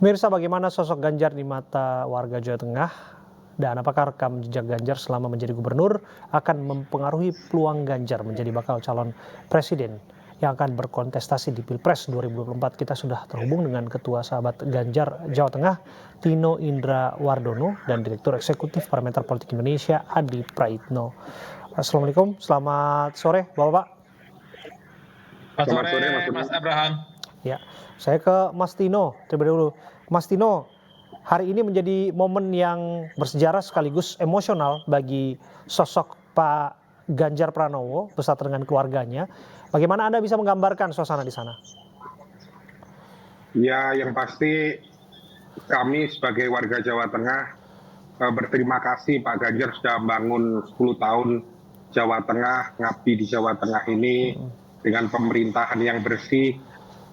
Mirsa, bagaimana sosok Ganjar di mata warga Jawa Tengah? Dan apakah rekam jejak Ganjar selama menjadi gubernur akan mempengaruhi peluang Ganjar menjadi bakal calon presiden yang akan berkontestasi di Pilpres 2024? Kita sudah terhubung dengan Ketua Sahabat Ganjar Jawa Tengah, Tino Indra Wardono, dan Direktur Eksekutif Parameter Politik Indonesia, Adi Praitno. Assalamualaikum, selamat sore Bapak. Selamat sore Mas Abraham. Ya, saya ke Mas Tino terlebih dahulu. Mas Tino, hari ini menjadi momen yang bersejarah sekaligus emosional bagi sosok Pak Ganjar Pranowo beserta dengan keluarganya. Bagaimana Anda bisa menggambarkan suasana di sana? Ya, yang pasti kami sebagai warga Jawa Tengah berterima kasih Pak Ganjar sudah membangun 10 tahun Jawa Tengah, ngabdi di Jawa Tengah ini dengan pemerintahan yang bersih,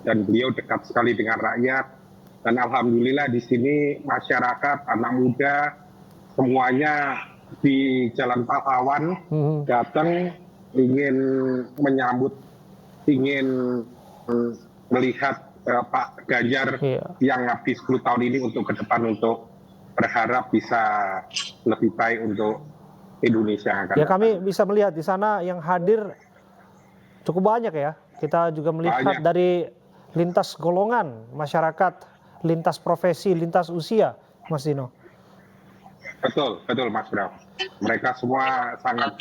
dan beliau dekat sekali dengan rakyat. Dan alhamdulillah di sini masyarakat, anak muda, semuanya di Jalan Pahlawan datang ingin menyambut, ingin melihat Pak Ganjar yang ngabdi 10 tahun ini untuk ke depan, untuk berharap bisa lebih baik untuk Indonesia. Ya, kami bisa melihat di sana yang hadir cukup banyak ya. Kita juga melihat dari lintas golongan masyarakat, lintas profesi, lintas usia, Mas Dino. Betul Mas Bram. Mereka semua sangat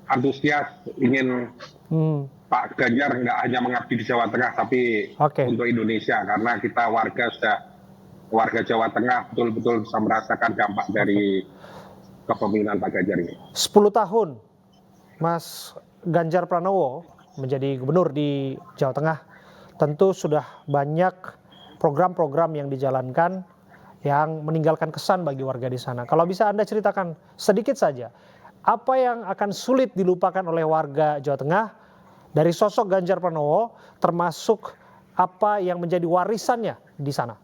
antusias ingin Pak Ganjar nggak hanya mengabdi di Jawa Tengah, tapi untuk Indonesia, karena kita warga Jawa Tengah betul-betul bisa merasakan dampak dari kepemimpinan Pak Ganjar ini. 10 tahun Mas Ganjar Pranowo menjadi gubernur di Jawa Tengah, tentu sudah banyak program-program yang dijalankan yang meninggalkan kesan bagi warga di sana. Kalau bisa Anda ceritakan sedikit saja, apa yang akan sulit dilupakan oleh warga Jawa Tengah dari sosok Ganjar Pranowo, termasuk apa yang menjadi warisannya di sana?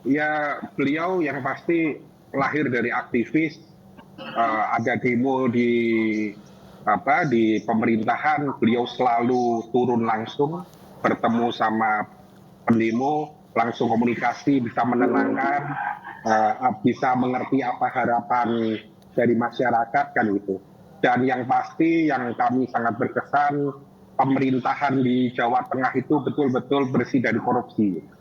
Ya, beliau yang pasti lahir dari aktivis, ada demo di pemerintahan, beliau selalu turun langsung, bertemu sama pendemo, langsung komunikasi, bisa menenangkan, bisa mengerti apa harapan dari masyarakat, kan gitu. Dan yang pasti yang kami sangat berkesan, pemerintahan di Jawa Tengah itu betul-betul bersih dari korupsi.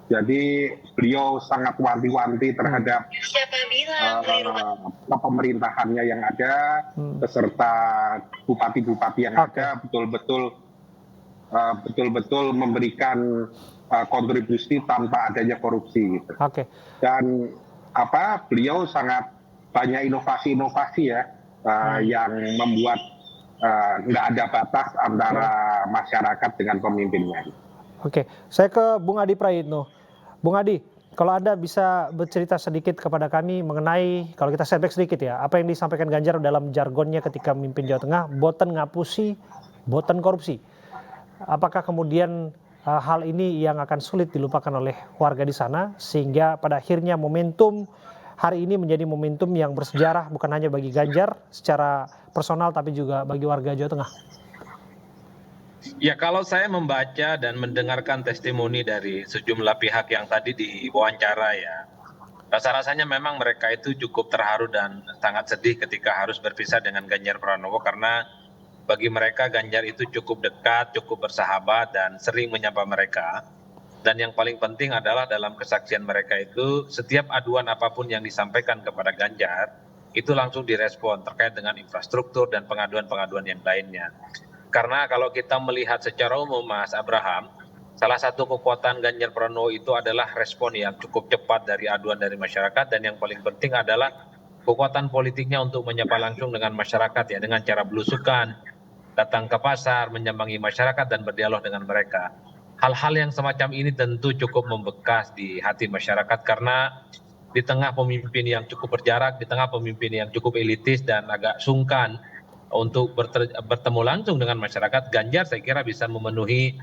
Jadi beliau sangat wanti-wanti terhadap pemerintahannya yang ada, beserta bupati-bupati yang ada, betul-betul memberikan kontribusi tanpa adanya korupsi gitu. Dan beliau sangat banyak inovasi-inovasi ya, yang membuat nggak ada batas antara masyarakat dengan pemimpinnya. Saya ke Bung Adi Praitno. Bung Adi, kalau Anda bisa bercerita sedikit kepada kami mengenai, kalau kita setback sedikit ya, apa yang disampaikan Ganjar dalam jargonnya ketika memimpin Jawa Tengah, boten ngapusi, boten korupsi. Apakah kemudian hal ini yang akan sulit dilupakan oleh warga di sana, sehingga pada akhirnya momentum hari ini menjadi momentum yang bersejarah bukan hanya bagi Ganjar secara personal, tapi juga bagi warga Jawa Tengah? Ya, kalau saya membaca dan mendengarkan testimoni dari sejumlah pihak yang tadi diwawancara ya, rasa-rasanya memang mereka itu cukup terharu dan sangat sedih ketika harus berpisah dengan Ganjar Pranowo, karena bagi mereka Ganjar itu cukup dekat, cukup bersahabat, dan sering menyapa mereka. Dan yang paling penting adalah dalam kesaksian mereka itu, setiap aduan apapun yang disampaikan kepada Ganjar, itu langsung direspon terkait dengan infrastruktur dan pengaduan-pengaduan yang lainnya. Karena kalau kita melihat secara umum, Mas Abraham, salah satu kekuatan Ganjar Pranowo itu adalah respon yang cukup cepat dari aduan dari masyarakat, dan yang paling penting adalah kekuatan politiknya untuk menyapa langsung dengan masyarakat ya, dengan cara belusukan, datang ke pasar, menyambangi masyarakat dan berdialog dengan mereka. Hal-hal yang semacam ini tentu cukup membekas di hati masyarakat, karena di tengah pemimpin yang cukup berjarak, di tengah pemimpin yang cukup elitis dan agak sungkan untuk bertemu langsung dengan masyarakat, Ganjar saya kira bisa memenuhi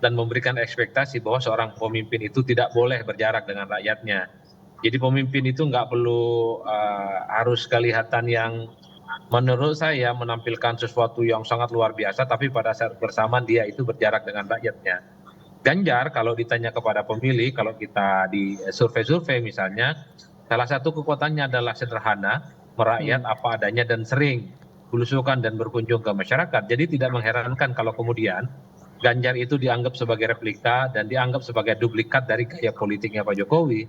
dan memberikan ekspektasi bahwa seorang pemimpin itu tidak boleh berjarak dengan rakyatnya. Jadi pemimpin itu nggak perlu harus kelihatan yang menurut saya menampilkan sesuatu yang sangat luar biasa, tapi pada saat bersamaan dia itu berjarak dengan rakyatnya. Ganjar kalau ditanya kepada pemilih, kalau kita di survei-survei misalnya, salah satu kekuatannya adalah sederhana, merakyat apa adanya dan sering belusukan dan berkunjung ke masyarakat. Jadi tidak mengherankan kalau kemudian Ganjar itu dianggap sebagai replika dan dianggap sebagai duplikat dari gaya politiknya Pak Jokowi.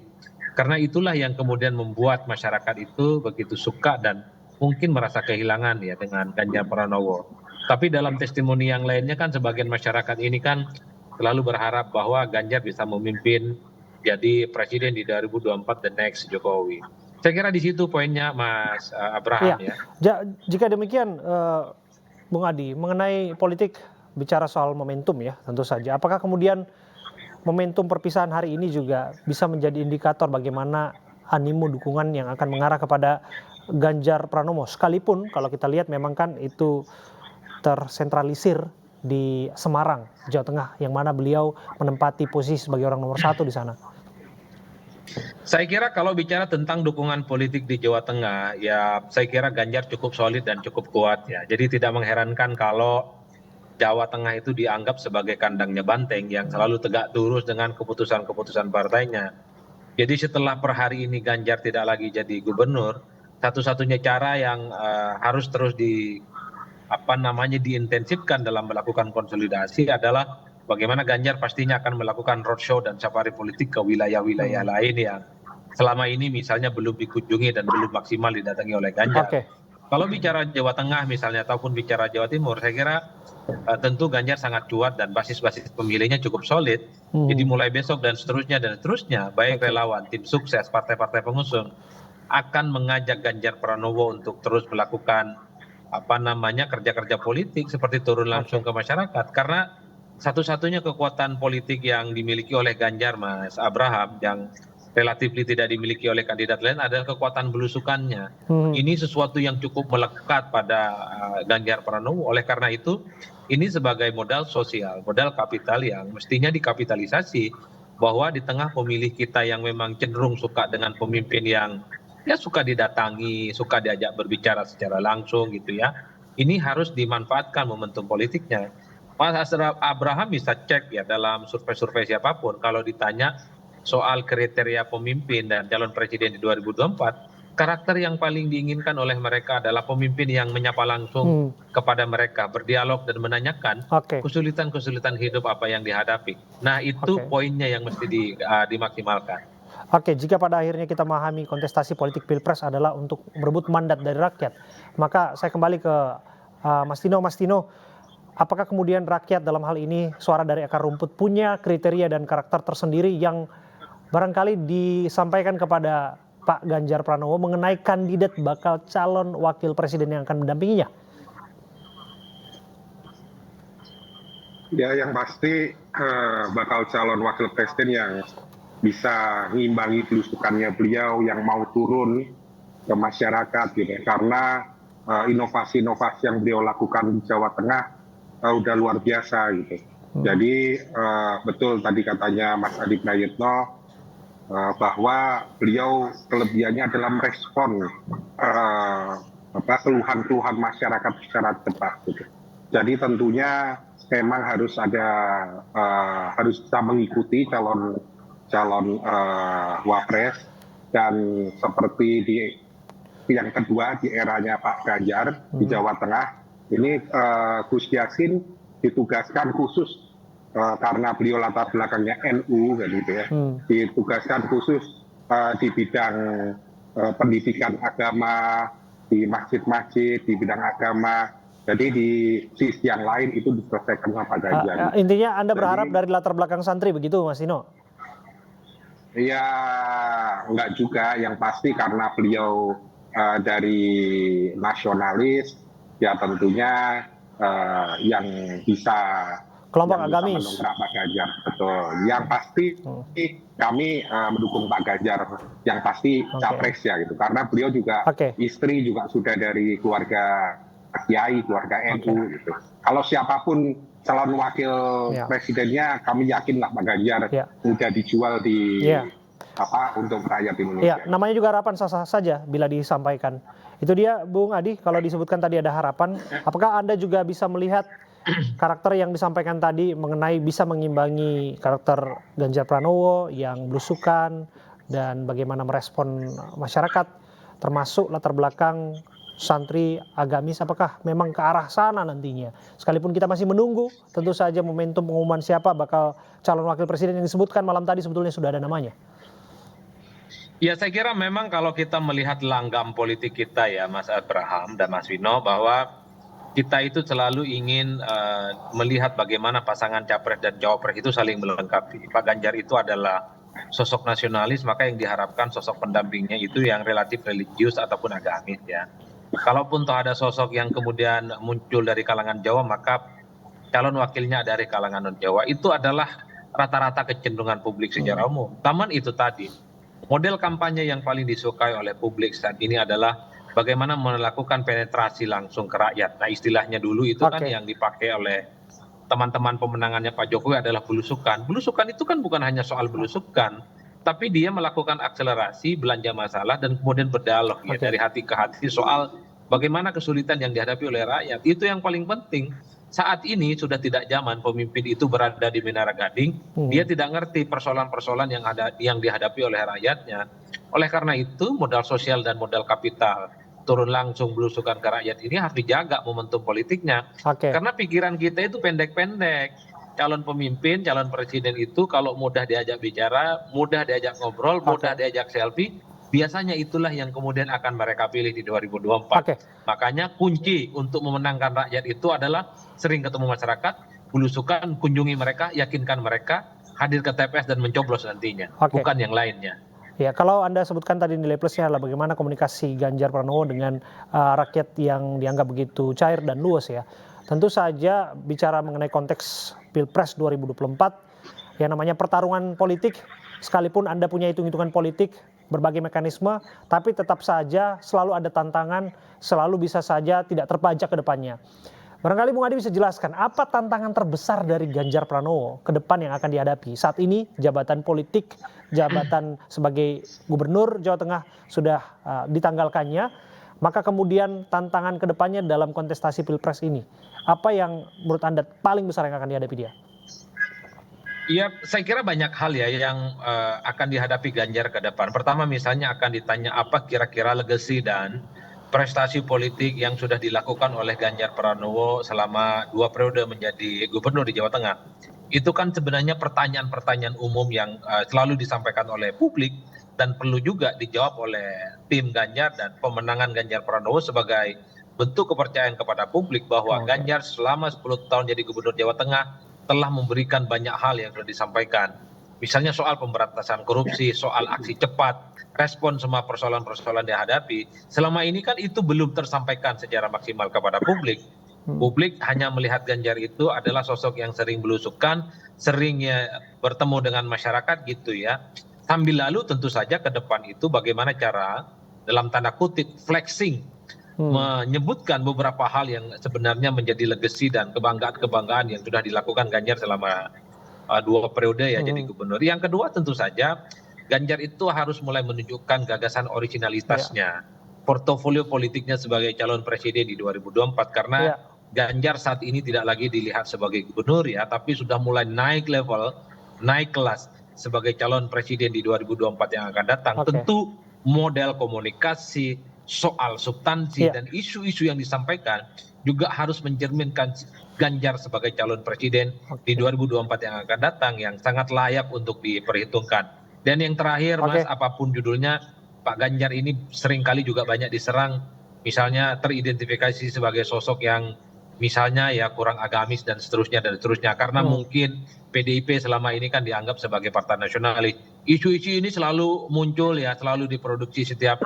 Karena itulah yang kemudian membuat masyarakat itu begitu suka dan mungkin merasa kehilangan ya dengan Ganjar Pranowo. Tapi dalam testimoni yang lainnya kan sebagian masyarakat ini kan selalu berharap bahwa Ganjar bisa memimpin jadi presiden di 2024 the next Jokowi. Saya kira di situ poinnya Mas Abraham ya. Jika demikian, Bung Adi, mengenai politik bicara soal momentum ya tentu saja. Apakah kemudian momentum perpisahan hari ini juga bisa menjadi indikator bagaimana animo dukungan yang akan mengarah kepada Ganjar Pranowo? Sekalipun kalau kita lihat memang kan itu tersentralisir di Semarang, Jawa Tengah, yang mana beliau menempati posisi sebagai orang nomor 1 di sana. Saya kira kalau bicara tentang dukungan politik di Jawa Tengah, ya saya kira Ganjar cukup solid dan cukup kuat ya. Jadi tidak mengherankan kalau Jawa Tengah itu dianggap sebagai kandangnya banteng yang selalu tegak lurus dengan keputusan-keputusan partainya. Jadi setelah per hari ini Ganjar tidak lagi jadi gubernur, satu-satunya cara yang harus terus diintensifkan dalam melakukan konsolidasi adalah bagaimana Ganjar pastinya akan melakukan roadshow dan safari politik ke wilayah-wilayah lain yang selama ini misalnya belum dikunjungi dan belum maksimal didatangi oleh Ganjar. Kalau bicara Jawa Tengah misalnya ataupun bicara Jawa Timur, saya kira tentu Ganjar sangat kuat dan basis-basis pemilihnya cukup solid. Jadi mulai besok dan seterusnya, baik relawan, tim sukses, partai-partai pengusung akan mengajak Ganjar Pranowo untuk terus melakukan kerja-kerja politik seperti turun langsung ke masyarakat. Karena satu-satunya kekuatan politik yang dimiliki oleh Ganjar, Mas Abraham, yang relatif tidak dimiliki oleh kandidat lain adalah kekuatan belusukannya. Ini sesuatu yang cukup melekat pada Ganjar Pranowo. Oleh karena itu, ini sebagai modal sosial, modal kapital yang mestinya dikapitalisasi, bahwa di tengah pemilih kita yang memang cenderung suka dengan pemimpin yang ya suka didatangi, suka diajak berbicara secara langsung gitu ya. Ini harus dimanfaatkan momentum politiknya. Mas Abraham bisa cek ya dalam survei-survei siapapun, kalau ditanya soal kriteria pemimpin dan calon presiden di 2024, karakter yang paling diinginkan oleh mereka adalah pemimpin yang menyapa langsung kepada mereka, berdialog dan menanyakan kesulitan-kesulitan hidup apa yang dihadapi. Nah itu poinnya yang mesti dimaksimalkan. Jika pada akhirnya kita memahami kontestasi politik Pilpres adalah untuk merebut mandat dari rakyat, maka saya kembali ke Mas Tino. Mas Tino, apakah kemudian rakyat dalam hal ini suara dari akar rumput punya kriteria dan karakter tersendiri yang barangkali disampaikan kepada Pak Ganjar Pranowo mengenai kandidat bakal calon wakil presiden yang akan mendampinginya? Ya, yang pasti bakal calon wakil presiden yang bisa mengimbangi belusukannya beliau, yang mau turun ke masyarakat gitu ya. Karena inovasi-inovasi yang beliau lakukan di Jawa Tengah udah luar biasa gitu. Jadi betul tadi katanya Mas Adi Prayitno, bahwa beliau kelebihannya adalah merespon keluhan-keluhan masyarakat secara cepat gitu. Jadi tentunya memang harus bisa mengikuti calon wapres, dan seperti di yang kedua di eranya Pak Ganjar di Jawa Tengah ini, Gus Yassin ditugaskan khusus karena beliau latar belakangnya NU kan gitu ya, ditugaskan khusus di bidang pendidikan agama, di masjid-masjid, di bidang agama. Jadi di sisi yang lain itu diselesaikan sama Pak Ganjar. Intinya Anda berharap dari latar belakang santri begitu, Mas Tino? Ya enggak juga, yang pasti karena beliau dari nasionalis, ya tentunya yang bisa kelompok agamis mendongkrak Pak Ganjar, betul. Yang pasti kami mendukung Pak Ganjar, yang pasti capres ya gitu. Karena beliau juga istri juga sudah dari keluarga Kiai, keluarga NU gitu. Kalau siapapun calon wakil presidennya, kami yakin lah Pak Ganjar sudah dijual di untuk rakyat Ya, Indonesia. namanya juga harapan sah-sah saja bila disampaikan. Itu dia, Bung Adi, kalau disebutkan tadi ada harapan, apakah Anda juga bisa melihat karakter yang disampaikan tadi mengenai bisa mengimbangi karakter Ganjar Pranowo yang belusukan dan bagaimana merespon masyarakat, termasuk latar belakang santri agamis, apakah memang ke arah sana nantinya? Sekalipun kita masih menunggu, tentu saja momentum pengumuman siapa bakal calon wakil presiden yang disebutkan malam tadi sebetulnya sudah ada namanya. Ya, saya kira memang kalau kita melihat langgam politik kita ya, Mas Abraham dan Mas Vino, bahwa kita itu selalu ingin melihat bagaimana pasangan capres dan cawapres itu saling melengkapi. Pak Ganjar itu adalah sosok nasionalis, maka yang diharapkan sosok pendampingnya itu yang relatif religius ataupun agamis ya. Kalaupun toh ada sosok yang kemudian muncul dari kalangan Jawa, maka calon wakilnya dari kalangan non-Jawa. Itu adalah rata-rata kecenderungan publik secara umum. Taman itu tadi, model kampanye yang paling disukai oleh publik saat ini adalah bagaimana melakukan penetrasi langsung ke rakyat. Nah, istilahnya dulu itu kan yang dipakai oleh teman-teman pemenangannya Pak Jokowi adalah belusukan. Belusukan itu kan bukan hanya soal belusukan, tapi dia melakukan akselerasi belanja masalah dan kemudian berdialog ya dari hati ke hati soal bagaimana kesulitan yang dihadapi oleh rakyat. Itu yang paling penting. Saat ini sudah tidak zaman pemimpin itu berada di Menara Gading, dia tidak ngerti persoalan-persoalan yang dihadapi oleh rakyatnya. Oleh karena itu modal sosial dan modal kapital turun langsung belusukan ke rakyat ini harus dijaga momentum politiknya. Karena pikiran kita itu pendek-pendek. Calon pemimpin, calon presiden itu kalau mudah diajak bicara, mudah diajak ngobrol, mudah diajak selfie, biasanya itulah yang kemudian akan mereka pilih di 2024. Makanya kunci untuk memenangkan rakyat itu adalah sering ketemu masyarakat, belusukan, kunjungi mereka, yakinkan mereka, hadir ke TPS dan mencoblos nantinya, bukan yang lainnya. Ya, kalau Anda sebutkan tadi nilai plusnya adalah bagaimana komunikasi Ganjar Pranowo dengan rakyat yang dianggap begitu cair dan luas ya. Tentu saja bicara mengenai konteks Pilpres 2024, yang namanya pertarungan politik, sekalipun Anda punya hitung-hitungan politik, berbagai mekanisme, tapi tetap saja selalu ada tantangan, selalu bisa saja tidak terpajak ke depannya. Barangkali Bung Adi bisa jelaskan apa tantangan terbesar dari Ganjar Pranowo ke depan yang akan dihadapi. Saat ini jabatan politik, jabatan sebagai gubernur Jawa Tengah sudah ditanggalkannya, maka kemudian tantangan ke depannya dalam kontestasi Pilpres ini, apa yang menurut Anda paling besar yang akan dihadapi dia? Ya, saya kira banyak hal ya yang akan dihadapi Ganjar ke depan. Pertama misalnya akan ditanya apa kira-kira legacy dan prestasi politik yang sudah dilakukan oleh Ganjar Pranowo selama 2 periode menjadi gubernur di Jawa Tengah. Itu kan sebenarnya pertanyaan-pertanyaan umum yang selalu disampaikan oleh publik dan perlu juga dijawab oleh tim Ganjar dan pemenangan Ganjar Pranowo sebagai bentuk kepercayaan kepada publik bahwa Ganjar selama 10 tahun jadi gubernur Jawa Tengah telah memberikan banyak hal yang sudah disampaikan. Misalnya soal pemberantasan korupsi, soal aksi cepat, respon semua persoalan-persoalan dihadapi. Selama ini kan itu belum tersampaikan secara maksimal kepada publik. Publik hanya melihat Ganjar itu adalah sosok yang sering belusukan, sering ya bertemu dengan masyarakat gitu ya. Sambil lalu tentu saja ke depan itu bagaimana cara dalam tanda kutip flexing, menyebutkan beberapa hal yang sebenarnya menjadi legacy dan kebanggaan-kebanggaan yang sudah dilakukan Ganjar selama 2 periode ya jadi gubernur. Yang kedua tentu saja Ganjar itu harus mulai menunjukkan gagasan originalitasnya, portofolio politiknya sebagai calon presiden di 2024 karena Ganjar saat ini tidak lagi dilihat sebagai gubernur ya, tapi sudah mulai naik level, naik kelas sebagai calon presiden di 2024 yang akan datang. Tentu model komunikasi, soal substansi dan isu-isu yang disampaikan juga harus mencerminkan Ganjar sebagai calon presiden di 2024 yang akan datang yang sangat layak untuk diperhitungkan. Dan yang terakhir Mas, apapun judulnya, Pak Ganjar ini seringkali juga banyak diserang, misalnya teridentifikasi sebagai sosok yang misalnya ya kurang agamis dan seterusnya karena mungkin PDIP selama ini kan dianggap sebagai partai nasionalis. Isu-isu ini selalu muncul ya, selalu diproduksi setiap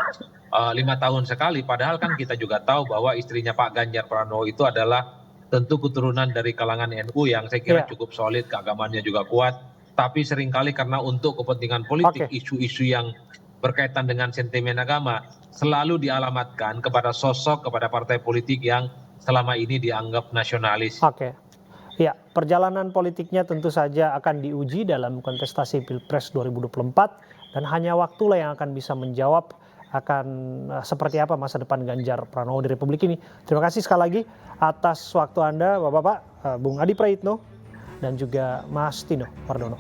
5 tahun sekali, padahal kan kita juga tahu bahwa istrinya Pak Ganjar Pranowo itu adalah tentu keturunan dari kalangan NU yang saya kira cukup solid, keagamannya juga kuat, tapi seringkali karena untuk kepentingan politik isu-isu yang berkaitan dengan sentimen agama selalu dialamatkan kepada sosok, kepada partai politik yang selama ini dianggap nasionalis. Ya, perjalanan politiknya tentu saja akan diuji dalam kontestasi Pilpres 2024 dan hanya waktulah yang akan bisa menjawab akan seperti apa masa depan Ganjar Pranowo di Republik ini. Terima kasih sekali lagi atas waktu Anda, Bapak-Bapak, Bung Adi Praitno dan juga Mas Tino Wardono.